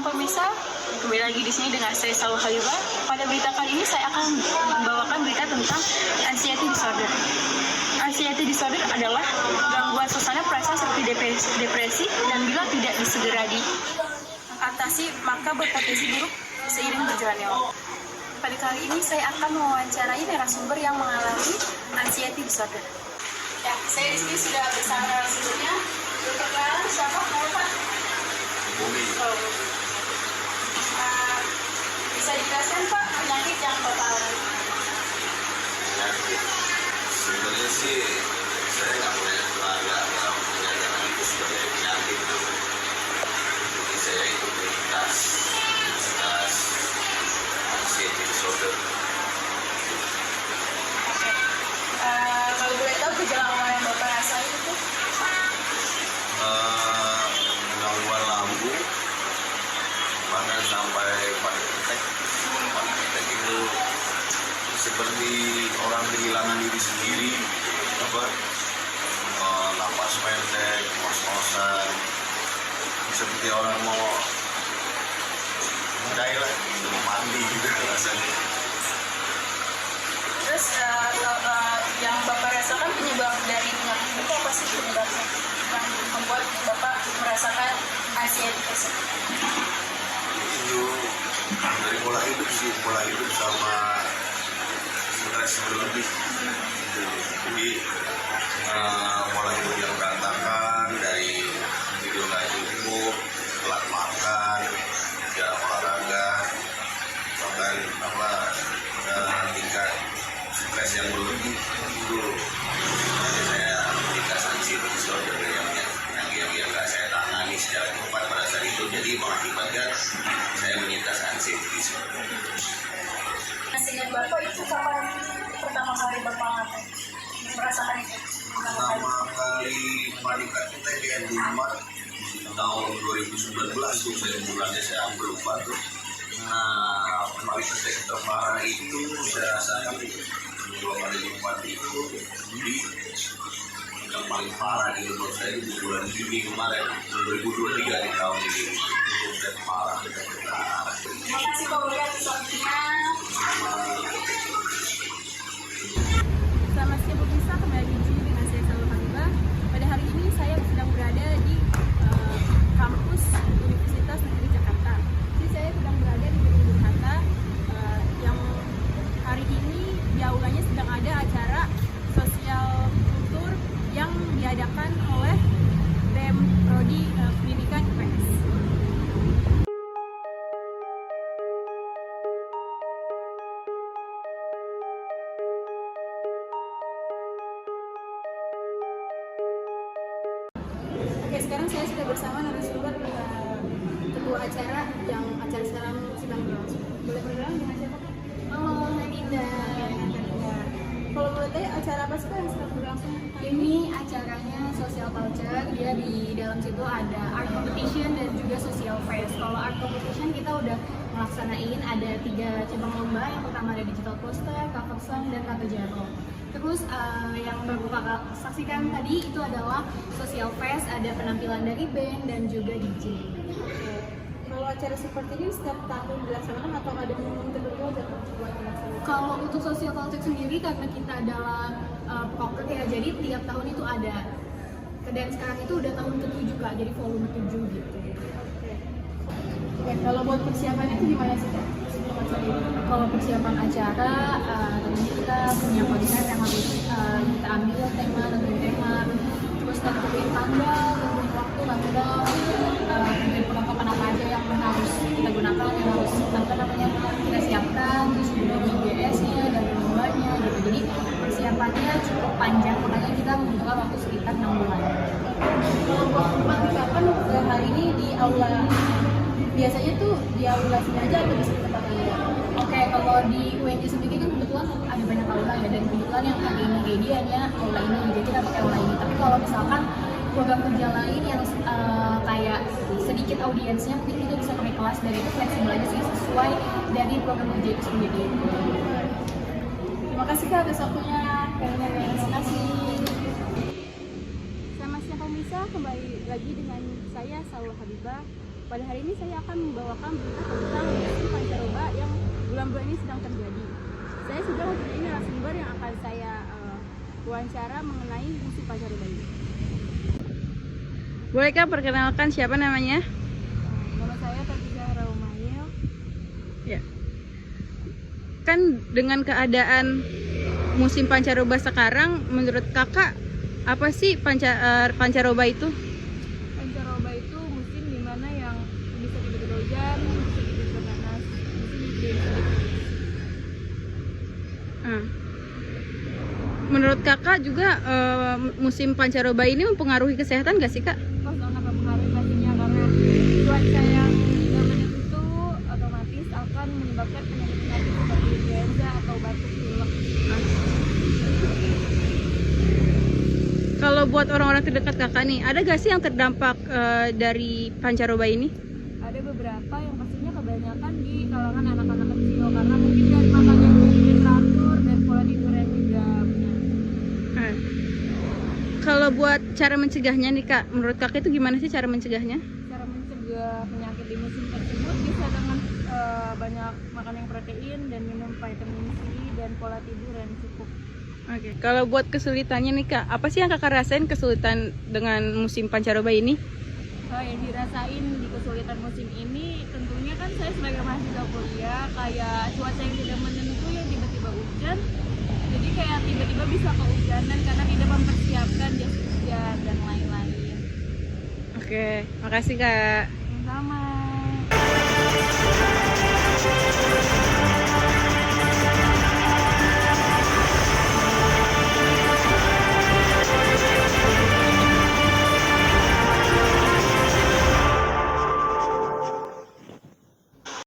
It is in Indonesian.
siang pemirsa, kembali lagi di sini dengan saya Salwa Habibah. Pada berita kali ini saya akan membawakan berita tentang anxiety disorder. Anxiety disorder adalah gangguan suasana perasaan seperti depresi dan bila tidak disegera diatasi maka berpotensi buruk seiring berjalannya waktu. Pada kali ini saya akan mewawancarai narasumber yang mengalami anxiety disorder. Ya, saya di sini sudah bersama narasumbernya. Perkenalan siapa? Pak? Bumi. Oh. Bisa dijelaskan Pak penyakit yang Bapak alami? Penyakit sebenarnya sih saya nggak punya keluarga yang menyatakan itu sebagai penyakit. Jadi saya itu penyintas anxiety disorder. Oke. Kalau boleh tahu gejala awal yang Bapak rasain itu? Gangguan lambung, bahkan sampai panic attack itu seperti orang kehilangan diri sendiri, napas pendek, ngos-ngosan, seperti orang mau mencair lah, mau mandi gitu rasanya. Terus yang Bapak rasakan penyebab dari penyakit itu apa sih penyebabnya? Yang membuat Bapak merasakan anxiety tersebut? Itu dari pola hidup sih, pola hidup sama stres berlebih. Jadi pola hidup yang berantakan, dari tidur nggak cukup, telat makan, jarang olahraga, bahkan tingkat stres yang berlebih itu saya tingkat anxiety disorder yang nggak saya tangani secara tepat pada saat itu, jadi mengakibatkan saya menyintas anxiety disorder. Seingat Bapak itu kapan pertama kali Bapak merasakan itu? Pertama kali panic attack yang di Maret tahun 2019 tuh saya hampir lupa tuh. Nah, panic attack terparah itu saya rasakan 2 kali lipat itu di yang paling parah di menurut saya di bulan Juni kemarin 2023 di tahun ini itu saya parah. Terima kasih Pak Ulian waktunya. Selamat siang pemirsa, kembali di sini dengan saya Salwa Habibah. Pada hari ini saya sedang berada di kampus Universitas Negeri Jakarta. Jadi saya sedang berada di Gedung Bung Hatta yang hari ini di aulanya sedang ada acara sosial kultur yang diadakan oleh BEM Prodi Pendidikan IPS. Oke, sekarang saya sudah bersama narasumber ketua acara yang acara sekarang sedang berlangsung. Boleh berkenalan dengan siapa Pak? Halo, saya Dinda. Kalau boleh tahu acara apa sih Pak yang sedang berlangsung? Ini acaranya social culture. Dia di dalam situ ada art competition dan juga social fest. Kalau art competition kita udah melaksanain ada 3 cabang lomba. Yang pertama ada digital poster, cover song, dan tato jaro. Terus yang baru kakak saksikan tadi itu adalah social fest. Ada penampilan dari band dan juga DJ. Kalau acara seperti ini setiap tahun dilaksanakan atau ada momen tertentu aja buat dilaksanakan? Kalau untuk social culture sendiri karena kita dalam proker ya, jadi tiap tahun itu ada. Dan sekarang itu udah tahun ke-7 Kak, jadi volume 7 gitu. Oke, kalau buat persiapannya itu gimana sih Kak? Kalau persiapan acara, tentunya kita punya konsep yang harus kita ambil tentuin tema, terus tentuin tanggal, tentuin waktu, tentuin perlengkapan apa aja yang harus kita gunakan, yang harus kita siapkan, terus juga GS-nya dan lombanya gitu. Jadi persiapannya cukup panjang, makanya kita membutuhkan waktu sekitar 6 bulan. Kalau buat tempat kapan hari ini di aula, biasanya tuh di aula sini aja atau bisa di tempat lain? Oke, kalau di UNJ sendiri kan kebetulan ada banyak aula ya, dan kebetulan yang hari ini kayak dia hanya aula ini, jadi kita pakai aula ini. Tapi kalau misalkan program kerja lain yang kayak sedikit audiensnya, mungkin kita bisa pakai kelas, dan itu fleksibel aja sih sesuai dari program kerja itu sendiri. Terima kasih Kak atas waktunya. Terima kasih. Selamat siang pemirsa, kembali lagi dengan saya Salwa Habibah. Pada hari ini saya akan membawakan berita tentang musim pancaroba yang bulan-bulan ini sedang terjadi. Saya sudah mempunyai narasumber yang akan saya wawancara mengenai musim pancaroba ini. Bolehkah perkenalkan siapa namanya? Nama saya Tatika Raumail. Ya. Kan dengan keadaan musim pancaroba sekarang, menurut kakak apa sih pancaroba itu? Pancaroba itu musim dimana yang bisa tiba-tiba hujan, bisa tiba-tiba panas, bisa tiba-tiba Menurut kakak juga musim pancaroba ini mempengaruhi kesehatan gak sih kak? sangat mempengaruhi pastinya karena cuaca yang tidak menentu otomatis akan menyebabkan penyakit-penyakit seperti influenza atau batuk pilek. Kalau buat orang-orang terdekat kakak nih, ada gak sih yang terdampak dari pancaroba ini? Ada beberapa yang pastinya kebanyakan di kalangan anak-anak kecil karena mungkin dari makanan yang tidak teratur dan pola tidur yang tidak benar. Kalau buat cara mencegahnya nih kak, menurut kakak itu gimana sih cara mencegahnya? Cara mencegah penyakit di musim tersebut bisa dengan banyak makan yang protein dan minum vitamin C dan pola tidur yang cukup. Oke. Kalau buat kesulitannya nih kak, apa sih yang kakak rasain kesulitan dengan musim pancaroba ini? Yang dirasain di kesulitan musim ini tentunya kan saya sebagai mahasiswa kuliah kayak cuaca yang tidak menentu yang tiba-tiba hujan, jadi kayak tiba-tiba bisa kehujanan karena tidak mempersiapkan jas hujan dan lain-lain. Oke, makasih kak. Sama.